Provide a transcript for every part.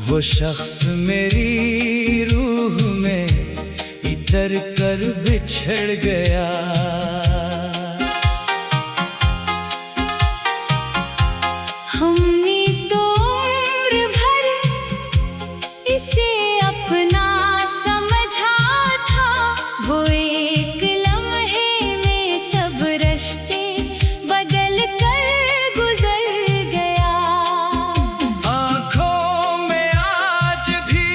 वो शख्स मेरी रूह में इतर कर बिछड़ गया। हमने तो उम्र भर इसे अपना समझा था, वो एक लम्हे में सब रिश्ते बदल कर गुजर गया। आँखों में आज भी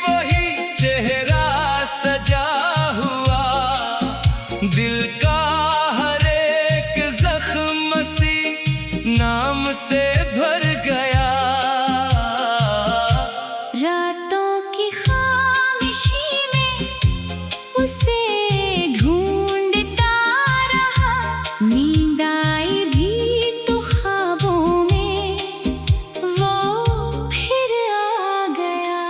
वही चेहरा सजा हुआ, दिल का हर एक जख्म सी नाम से भर गया। रातों की खामोशी में उसे ढूंढता रहा, नींद आई भी तो ख्वाबों में वो फिर आ गया।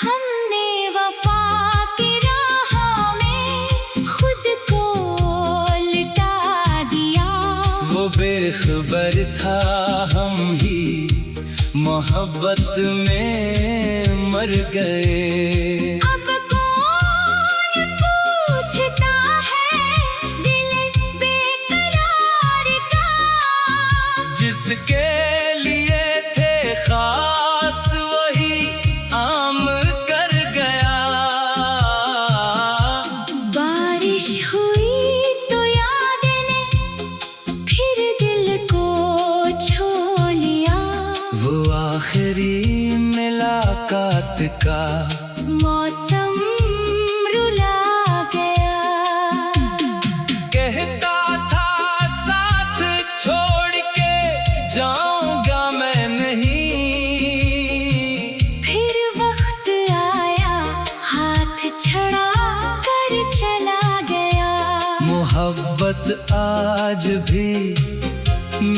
हमने वफा की राह में खुद को लिटा दिया। वो बेखबर था हम ही मोहब्बत में मर गए। अब कौन पूछता है दिल बेकरार का, जिसके लिए थे खास वही आम कर गया। बारिश हुई तो याद ने फिर दिल को छू लिया। वो आखिरी मुलाकात का मौसम रुला गया। कहता था साथ छोड़ के जाऊंगा मैं नहीं, फिर वक्त आया हाथ छड़ा कर चला गया। मोहब्बत आज भी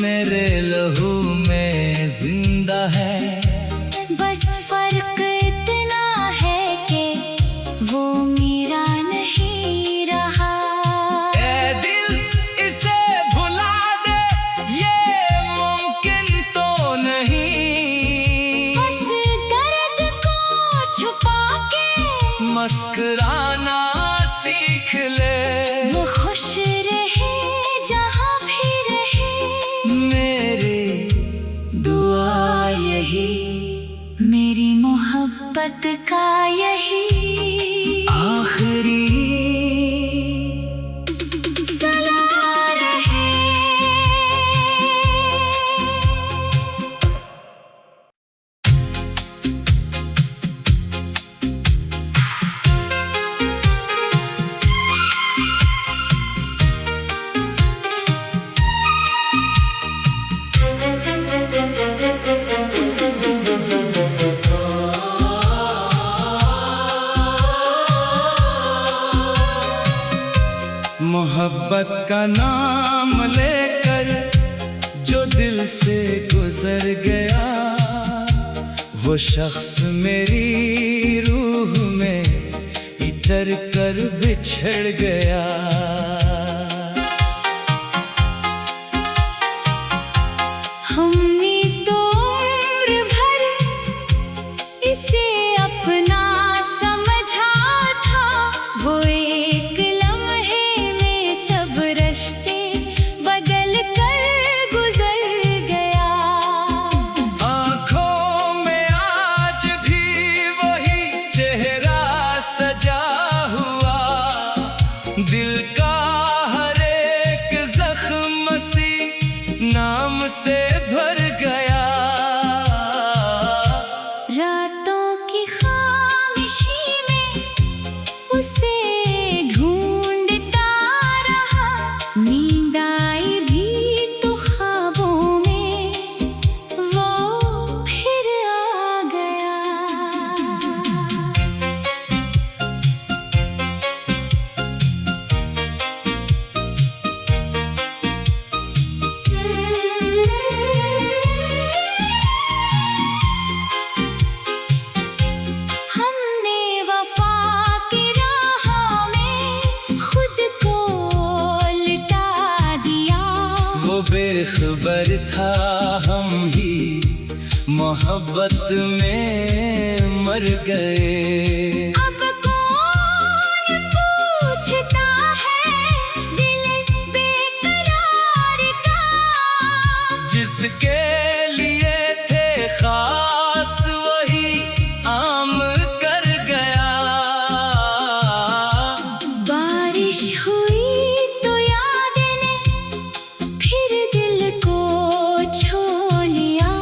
मेरे लहू में जिंदा है। बस फर्क इतना है कि वो मेरा नहीं रहा। ए दिल इसे भुला दे, ये मुमकिन तो नहीं। बस दर्द को छुपा के मुस्कुराना सीख ले। वो खुश रहे जहाँ भी रहे। मेरी दुआ यही, मेरी मोहब्बत का यही आखिरी सलाह रहे। मोहब्बत का नाम लेकर जो दिल से गुजर गया, वो शख्स मेरी रूह में इतर कर बिछड़ गया। हमने तो उम्र भर इसे अपना समझा था, वो एक लम्हे में सब रिश्ते बदल कर गुजर गया। आँखों में आज भी वही चेहरा सजा हुआ, दिल था हम ही मोहब्बत में मर गए। अब कौन पूछता है दिल बेकरार का, जिसके लिए थे खास वही आम कर गया। बारिश हुई तो याद ने फिर दिल को छू लिया।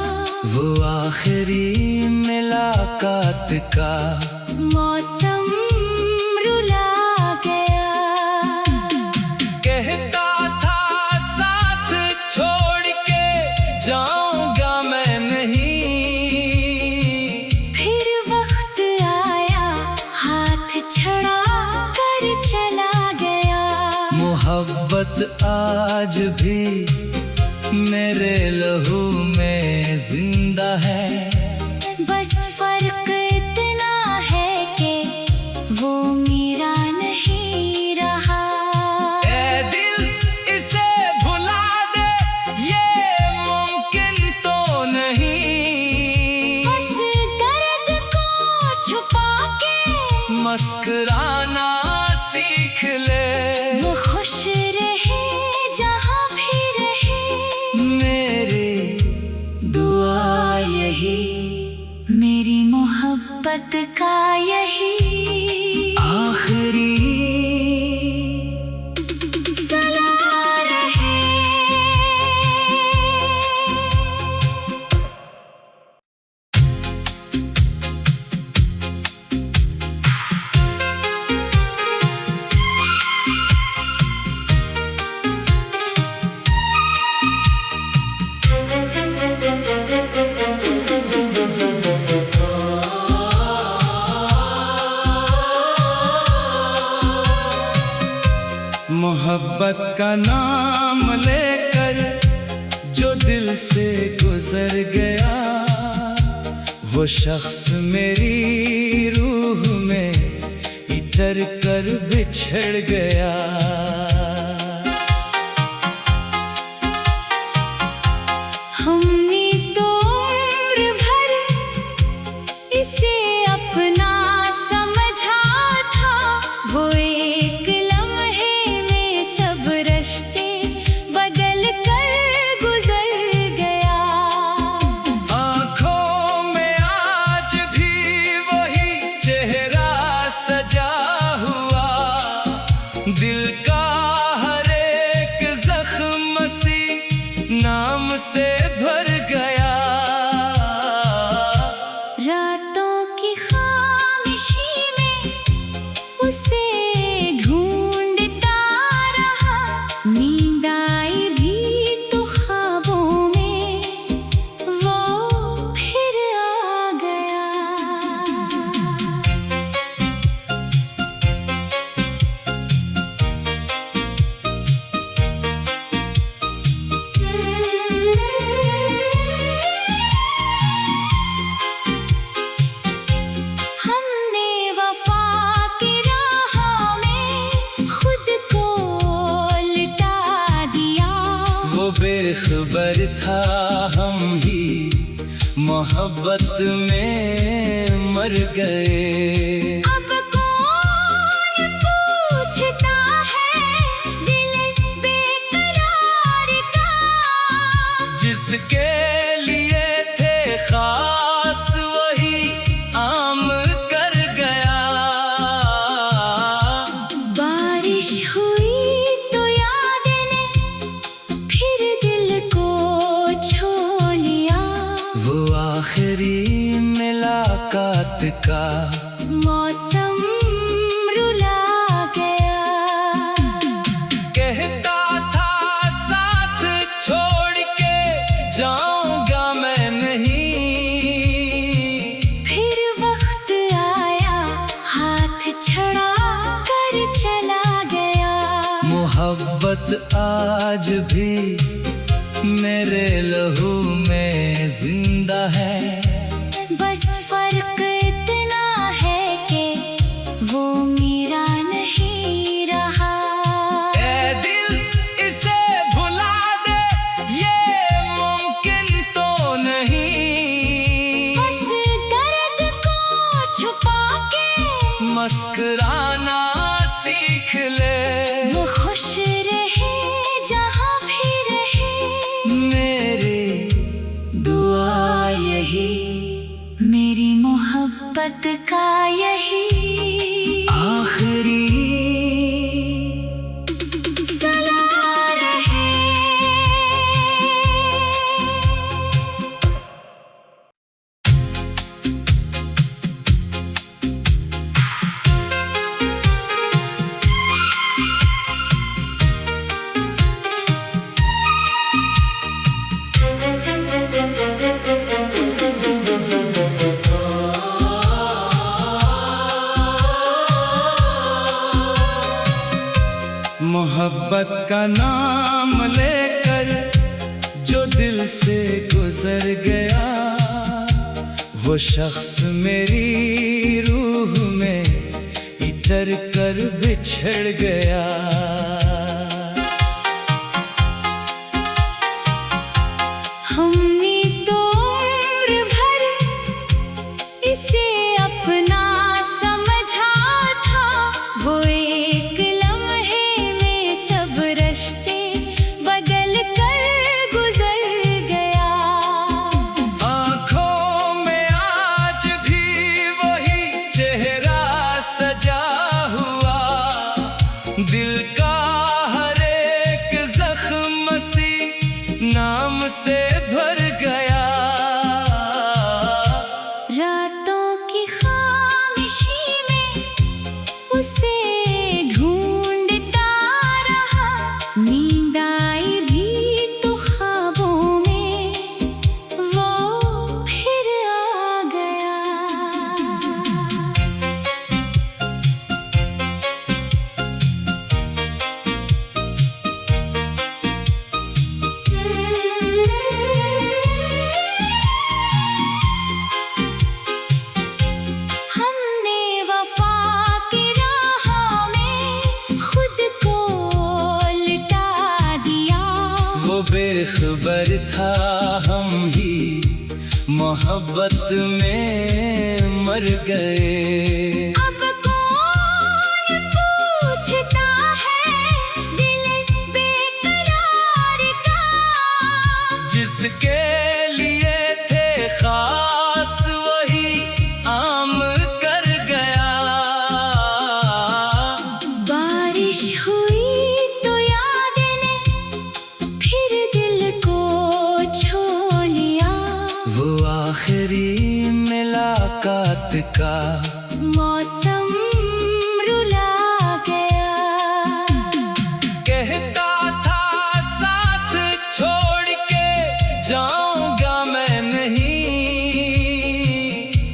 वो आखिरी मुलाकात का मौसम रुला गया। कहता था साथ छोड़ के जाऊंगा मैं नहीं, फिर वक्त आया हाथ छड़ा कर चला गया। मोहब्बत आज भी मेरे लहू में जिंदा है। बस फर्क इतना है कि वो मेरा नहीं रहा। ए दिल इसे भुला दे ये मुमकिन तो नहीं। बस दर्द को छुपा के मुस्कुराना सीख ले। वो खुश रहे जहाँ भी रहे। मेरी दुआ यही, मेरी मोहब्बत का यही आखिरी सलाह रहे। मोहब्बत का नाम लेकर जो दिल से गुजर गया, वो शख्स मेरी रूह में इतर कर बिछड़ गया। हमने तो उम्र भर इसे अपना समझा था। वो एक लम्हे में सब रिश्ते बदल कर गुजर गया। आँखों में आज भी वही चेहरा सजा हुआ, दिल का हर एक जख्म सी नाम से भर गया। रातों की खामोशी में उसे ढूंढता रहा। नींद आई भी तो ख्वाबों में वो फिर आ गया। हमने वफा की राह में खुद को लिटा दिया। वो बेखबर था हम ही मोहब्बत में मर गए। अब कौन पूछता है दिल बेकरार का, जिसके लिए थे खास वही आम कर गया। बारिश हुई तो याद ने फिर दिल को छू लिया। वो आखिरी मुलाकात का मौसम रुला गया। कहता था साथ छोड़ के जाऊंगा मैं नहीं, फिर वक्त आया हाथ छड़ा कर चला गया। मोहब्बत आज भी मेरे लहू में जिंदा है। बस फर्क इतना है कि वो मेरा नहीं रहा। ए दिल इसे भुला दे ये मुस्कुराना सीख ले। वो खुश रहे जहाँ भी रहे, मेरी दुआ यही, मेरी मोहब्बत का यही आखिरी सलाह रहे। मोहब्बत का नाम लेकर जो दिल से गुजर गया, वो शख्स मेरी रूह में इतर कर बिछड़ गया। हमने तो उम्र भर इसे अपना समझा था, वो एक लम्हे में सब रिश्ते बदल कर गुजर गया। आँखों में आज भी वही चेहरा सजा हुआ, दिल का हर एक जख्म सी नाम से भर गया। रातों की खामोशी में उसे ढूंढता रहा, नींद आई भी तो ख्वाबों में वो फिर आ गया। हमने वफा की राह में खुद को लुटा दिया, वो बेखबर था हम ही मोहब्बत में मर गए। अब कौन पूछता है दिल बेकरार का, जिसके लिए थे खास वही आम कर गया। बारिश हुई तो याद ने फिर दिल को छू लिया, वो आखिरी मुलाकात का मौसम रुला गया। कहता था साथ छोड़ के जाऊंगा मैं नहीं,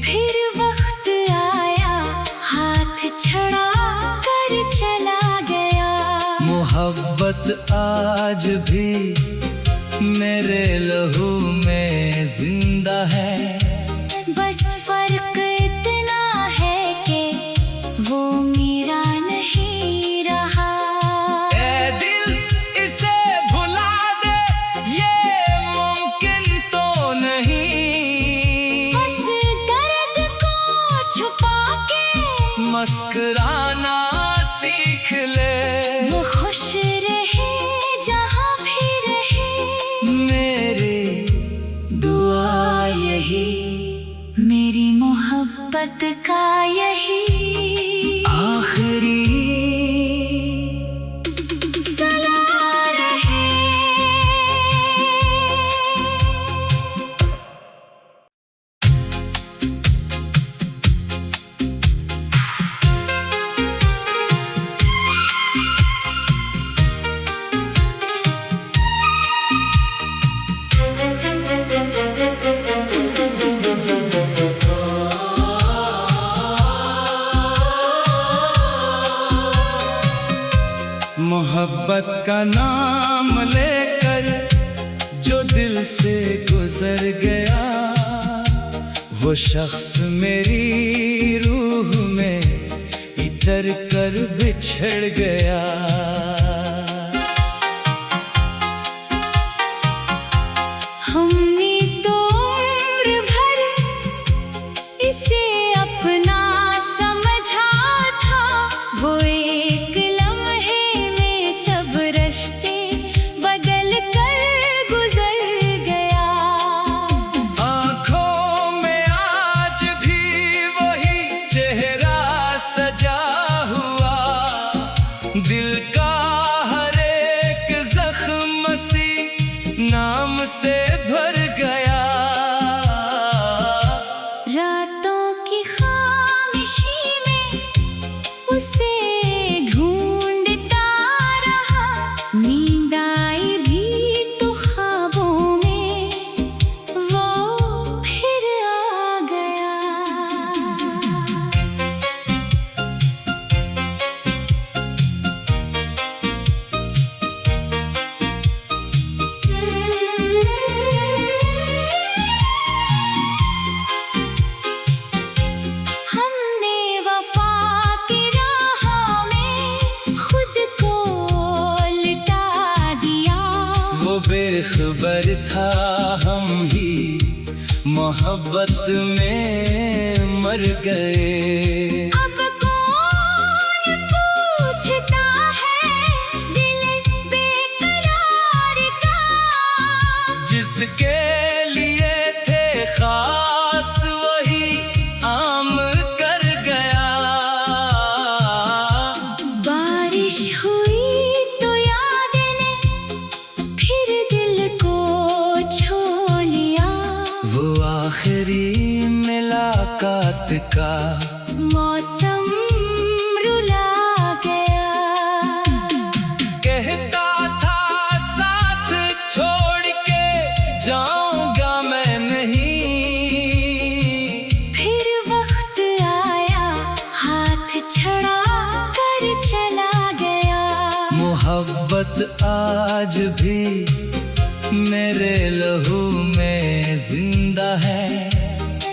फिर वक्त आया हाथ छड़ा कर चला गया। मोहब्बत आज भी मेरे लहू में जिंदा है, बस फर्क इतना है कि वो मेरा नहीं रहा। ऐ दिल इसे भुला दे, ये मुमकिन तो नहीं। बस दर्द को छुपा के मुस्कुराना सीख ले। वो खुश रहे जहाँ भी रहे, मेरी दुआ यही, मेरी मोहब्बत का यही आखिरी सलाह रहे। मोहब्बत का नाम लेकर जो दिल से गुजर गया, वो शख्स मेरी रूह में इतर कर बिछड़ गया। हमने तो उम्र भर इसे अपना समझा था हम ही मोहब्बत में मर गए। अब कौन पूछता है दिल बेकरार का, जिसके लिए थे खास वही आम कर गया। बारिश हुई तो याद ने फिर दिल को छू लिया। वो आखिरी मुलाकात का मौसम रुला गया। कहता था साथ छोड़ के जाऊंगा मैं नहीं, फिर वक्त आया हाथ छड़ा कर चला गया। मोहब्बत आज भी मेरे लहू में जिंदा है।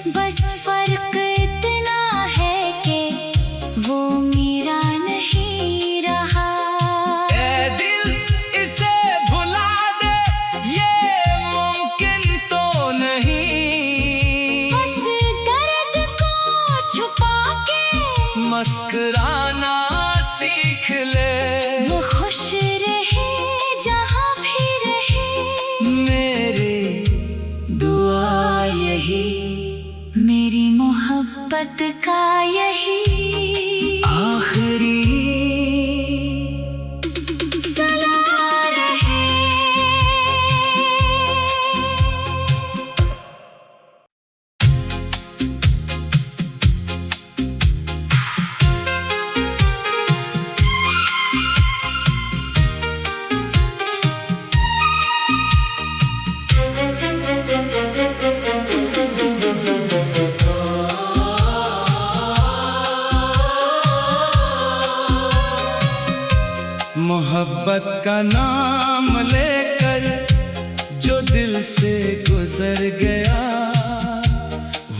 बस फर्क इतना है कि वो मेरा नहीं रहा। ऐ दिल इसे भुला दे ये मुमकिन तो नहीं। बस दर्द को छुपा के मुस्कुराना सीख ले। वो खुश रहे जहाँ भी रहे। मेरी दुआ यही, मेरी मोहब्बत का यही आखिरी सलाह रहे। मोहब्बत का नाम लेकर जो दिल से गुजर गया,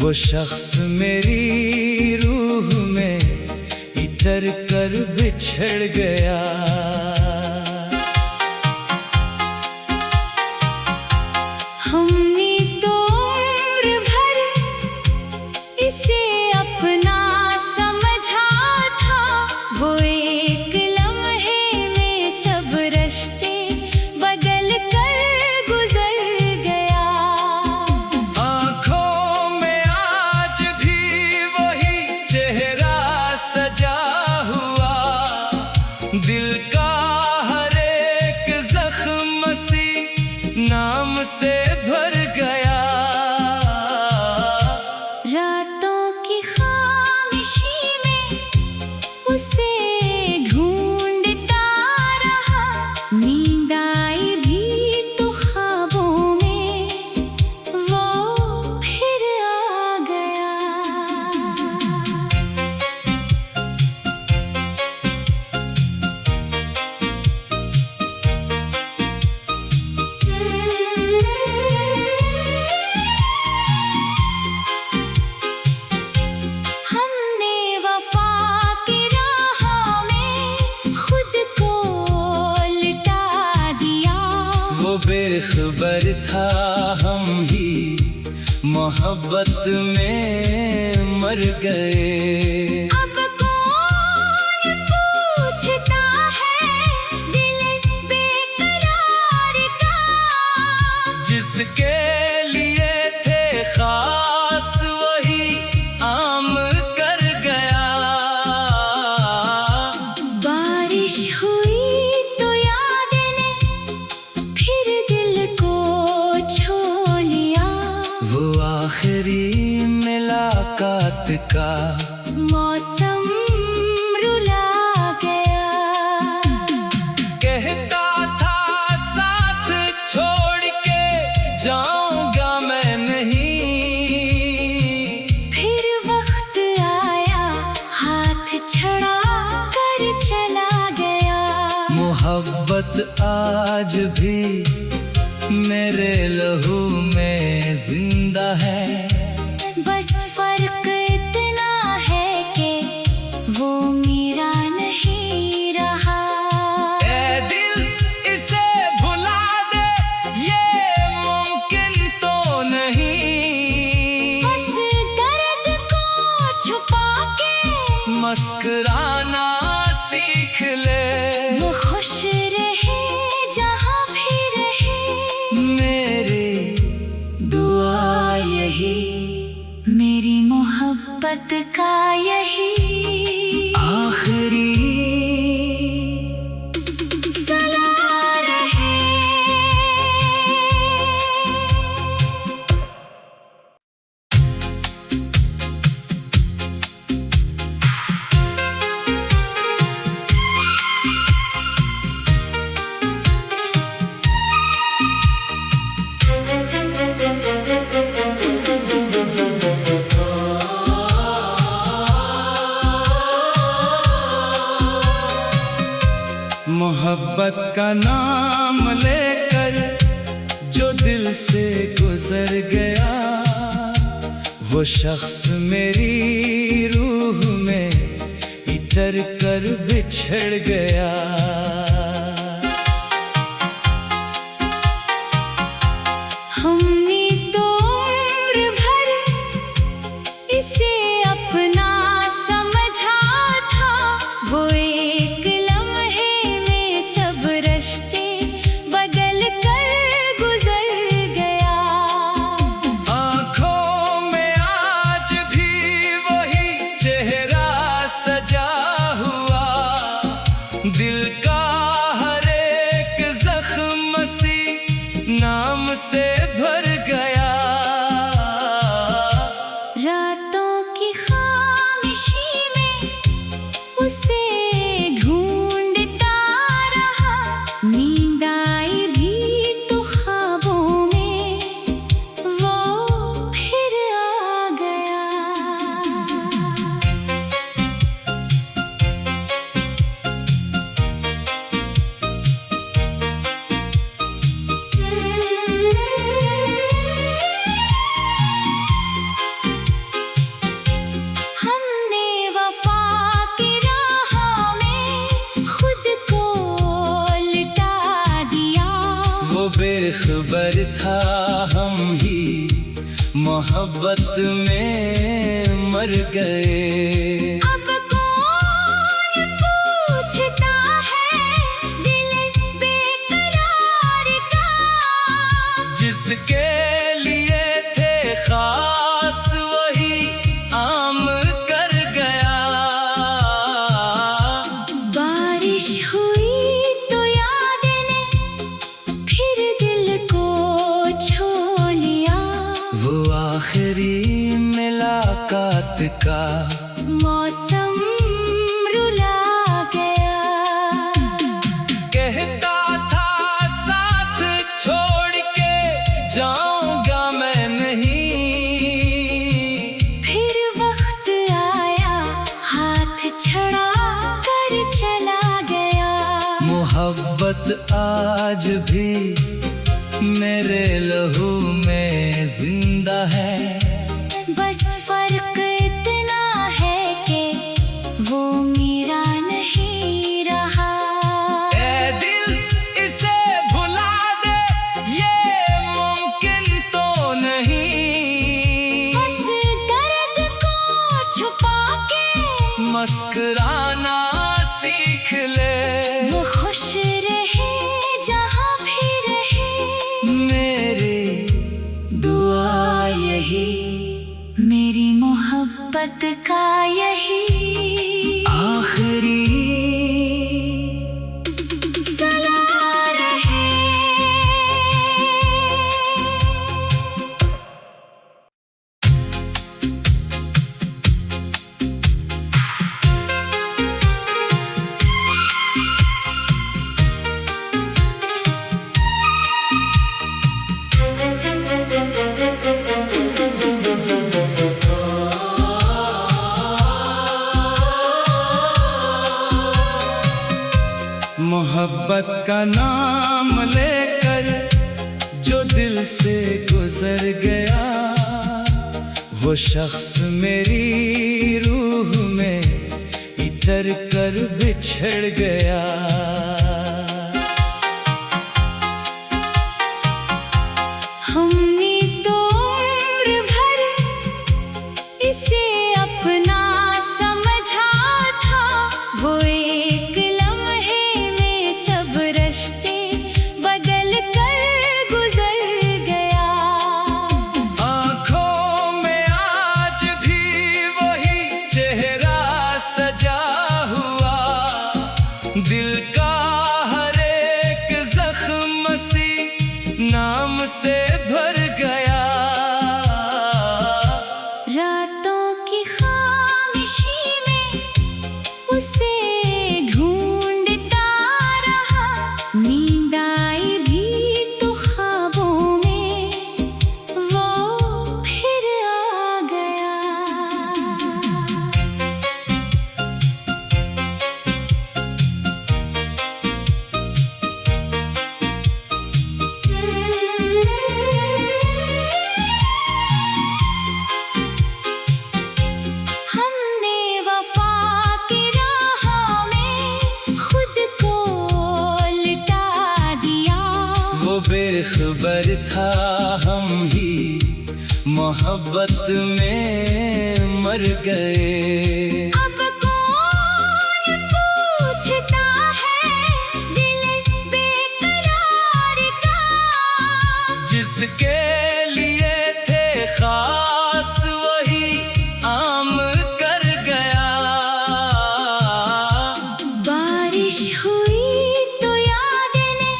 वो शख्स मेरी रूह में इतर कर बिछड़ गया। हमने तो उम्र भर इसे अपना समझा था। वो एक लम्हे में सब रिश्ते बदल कर गुजर गया। आँखों में आज भी वही चेहरा सजा हुआ, दिल का हर एक जख्म सी नाम से भर गया। रातों की खामोशी में उसे ढूंढता रहा। नींद आई भी तो ख्वाबों में वो फिर आ गया। हमने वफा की राह में खुद को लिटा दिया। वो बेखबर था हम ही मोहब्बत में मर गए। अब कौन पूछता है दिल बेकरार का, जिसके लिए थे खास वही आम कर गया। बारिश हुई तो याद ने फिर दिल को छू लिया। वो आखिरी मुलाकात का मौसम रुला गया। कहता था साथ छोड़ के जाऊंगा मैं नहीं, फिर वक्त आया हाथ छड़ा कर चला गया। मोहब्बत आज भी मेरे लहू में जिंदा है। बस फर्क इतना है कि वो मेरा नहीं रहा। ऐ दिल इसे भुला दे ये मुस्कुराना सीख ले। वो खुश रहे जहाँ भी रहे, मेरी दुआ यही, मेरी मोहब्बत का यही आखिरी सलाह रहे। मोहब्बत का नाम लेकर जो दिल से गुजर गया, वो शख्स मेरी रूह में इतर कर बिछड़ गया। हमने तो उम्र भर इसे अपना समझा था, वो एक लम्हे में सब रिश्ते बदल कर गुजर गया। आँखों में आज भी वही चेहरा सजा हुआ, दिल का हर एक जख्म सी नाम से भर गया। रातों की खामोशी में उसे ढूंढता रहा, नींद आई भी तो ख्वाबों में वो फिर आ गया। हमने वफा की राह में खुद को लिटा दिया, वो बेखबर था हम ही मोहब्बत में मर गए। अब कौन पूछता है दिल बेकरार का, जिसके लिए थे खास वही आम कर गया। बारिश हुई तो याद ने फिर दिल को छू लिया, वो आखिरी मुलाकात का मौसम रुला गया। कहता था साथ छोड़ के जाऊंगा मैं नहीं, फिर वक्त आया हाथ छड़ा कर चला गया। मोहब्बत आज भी मेरे लहू में जिंदा है, बस फर्क इतना है कि वो मेरा नहीं रहा। ए दिल इसे भुला दे, ये मुमकिन तो नहीं। बस दर्द को छुपा के मुस्कुराना सीख ले। वो खुश रहे जहाँ भी रहे, मेरी दुआ यही, मेरी मोहब्बत का यही आखिरी सलाह रहे। मोहब्बत का नाम लेकर जो दिल से गुजर गया, वो शख्स मेरी रूह में इतर कर बिछड़ गया। हमने तो उम्र भर इसे अपना समझा रातों की खामोशी में उसे ढूंढता रहा। नींद आई भी तो ख्वाबों में वो फिर आ गया। हमने वफा की राह में खुद को लिटा दिया। वो बेखबर था हम ही मोहब्बत में मर गए। अब कौन पूछता है दिल बेकरार का। जिसके लिए थे खास वही आम कर गया। बारिश हुई तो याद ने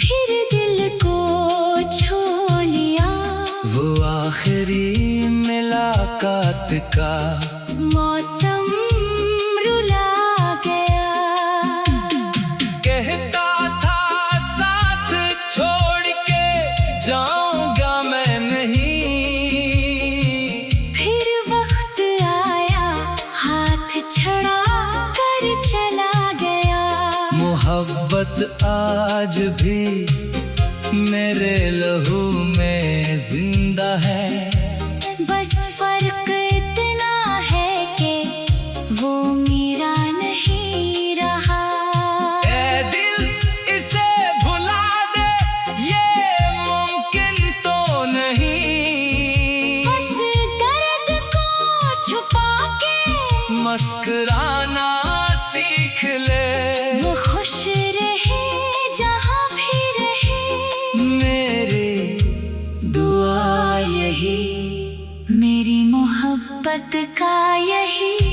फिर दिल को छू लिया। वो आखिरी मुलाकात का मौसम रुला गया। कहता था साथ छोड़ के जाऊंगा मैं नहीं। फिर वक्त आया हाथ छड़ा कर चला गया। मोहब्बत आज भी मेरे लहू में जिंदा है। बस फर्क इतना है कि वो मेरा नहीं रहा। ए दिल इसे भुला दे ये मुमकिन तो नहीं। बस दर्द को छुपा के मुस्कुराना सीख ले। वो खुश रहे जहाँ भी रहे। मेरी दुआ यही मेरी मोहब्बत का यही